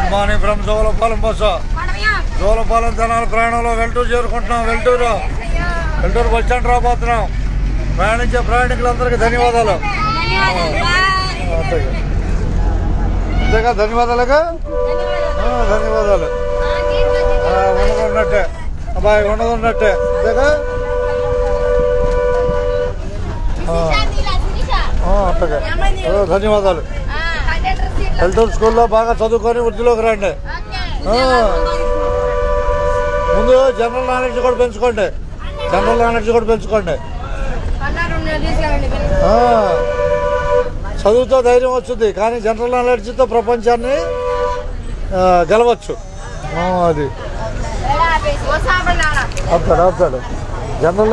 Good morning from Jolapalem bus. Jolapalem Tenali ప్రయాణంలో వెల్టూరు చేరుకుంటున్నాం. Veltur bus stand రాబోతున్నాం. ప్రయాణించే ప్రయాణికులందరికీ ధన్యవాదాలు. అంతేగా ధన్యవాదాలుగా ధన్యవాదాలు. ఉన్నట్టే అబ్బాయి ఉన్నట్టే అంతేగా అంతగా ధన్యవాదాలు. వెల్టూరు స్కూల్లో బాగా చదువుకొని వృద్ధిలోకి రండి. ముందు జనరల్ నాలెడ్జ్ కూడా పెంచుకోండి. చదువుతో ధైర్యం వస్తుంది, కానీ జనరల్ నాలెడ్జ్తో ప్రపంచాన్ని గెలవచ్చు. అది ఆపుతాడు. జనరల్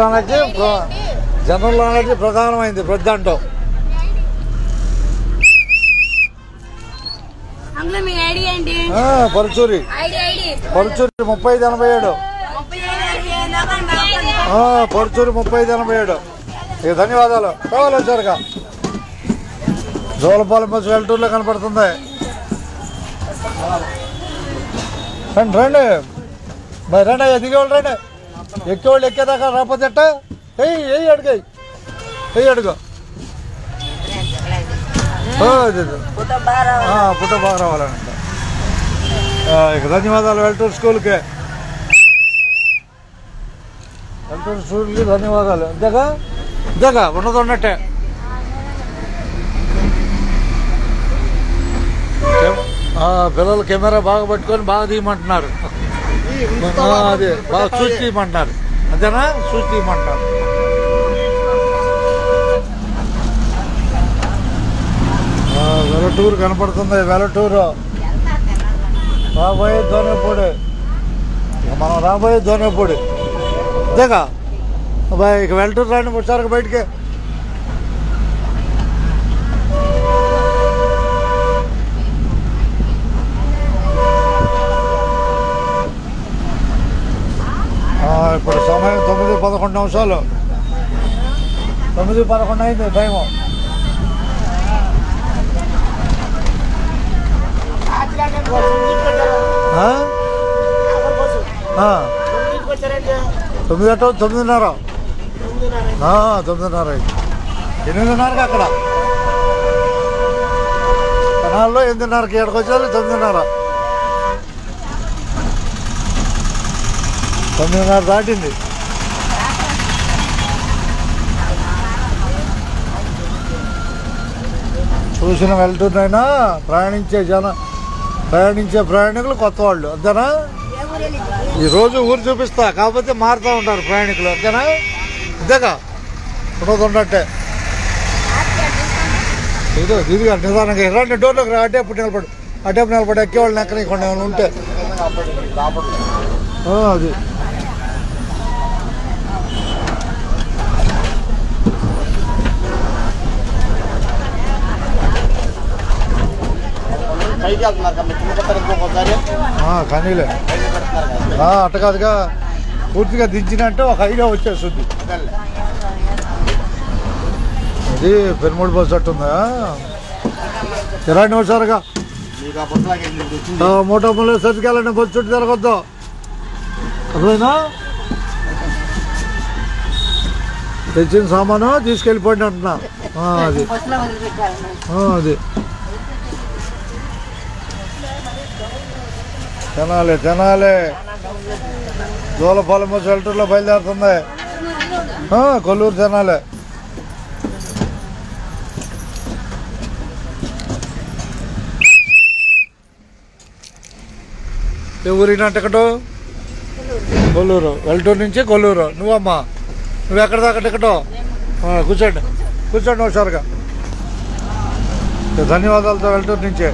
నాలెడ్జ్ ప్రధానమైంది ప్రతి దాంట్లో. పరుచూరి 3587. పరుచూరి 3587. ఇక ధన్యవాదాలు. కావాలి వచ్చారుగా జోలపాలెం బస్సు వెల్టూరులో కనపడుతుంది. రండి మరి రండి, దిగేవాళ్ళు రండి. ఎక్కేవాళ్ళు ఎక్కేదాకా రాకపోతే ఎట్ట అడుగు పుట్ట బాగా రావాలంట. ఇక ధన్యవాదాలు వెల్టూరు స్కూల్కి ధన్యవాదాలు. అంతేగా ఉన్నట్టే. పిల్లలు కెమెరా బాగా పట్టుకొని బాగా తీయమంటున్నారు. అది బాగా చూసి తీయమంటున్నారు. అంతేనా? చూసి తీయమంటున్నారు. వెలటూరు కనపడుతుంది. వెలటూరు రాబోయే దోనేపూడి. మనం రాబోయే దోనేపూడి అంతేగా అబ్బాయి. ఇక వెల్టూరు రాండి వచ్చారు బయటికి. ఇప్పుడు సమయం 9:11 నిమిషాలు. 9:11 అయింది టైము. తొమ్మిదిన్నర 8:30కి అక్కడ తెనాల్లో 8:30కి ఎక్కడికి వచ్చారు. 9:30 దాటింది. చూసిన వెళ్తున్నాయినా ప్రయాణించే ప్రయాణికులు కొత్త వాళ్ళు అంతేనా? ఈరోజు ఊరు చూపిస్తా, కాకపోతే మారుతూ ఉంటారు ప్రయాణికులు అంతేనా? అంతేగా ఉన్నట్టే. ఇదిగా నిదానంగా రండి, డోర్లోకి రా. అటేపు నిలబడి ఎక్కేవాళ్ళు ఎక్కడ ఇక్కడ ఏమైనా ఉంటే అది కనీలే అట్ట కాదుగా, పూర్తిగా దించినట్టు ఒక ఐడియా వచ్చేస్తుంది. ఇది పెరుమూడు బస్సు అట్టుందా? 20 నిమిషాలుగా మోటోమూల సరికెళ్ళండి. బస్సు చుట్టూ తిరగొద్దు అర్థమైనా? తెచ్చిన సామాను తీసుకెళ్ళిపోండి అంటున్నా. అది తెనాలి జోలపాలెం బస్సు వెల్టూరులో బయలుదేరుతుంది. కొల్లూరు తెనాలి. ఏ ఊరినా టికెటు? కొల్లూరు. వెల్టూరు నుంచి కొల్లూరు. నువ్వు ఎక్కడ దాకా టికెటు? కూర్చోండి హుషారుగా. ధన్యవాదాలతో వెల్టూరు నుంచే.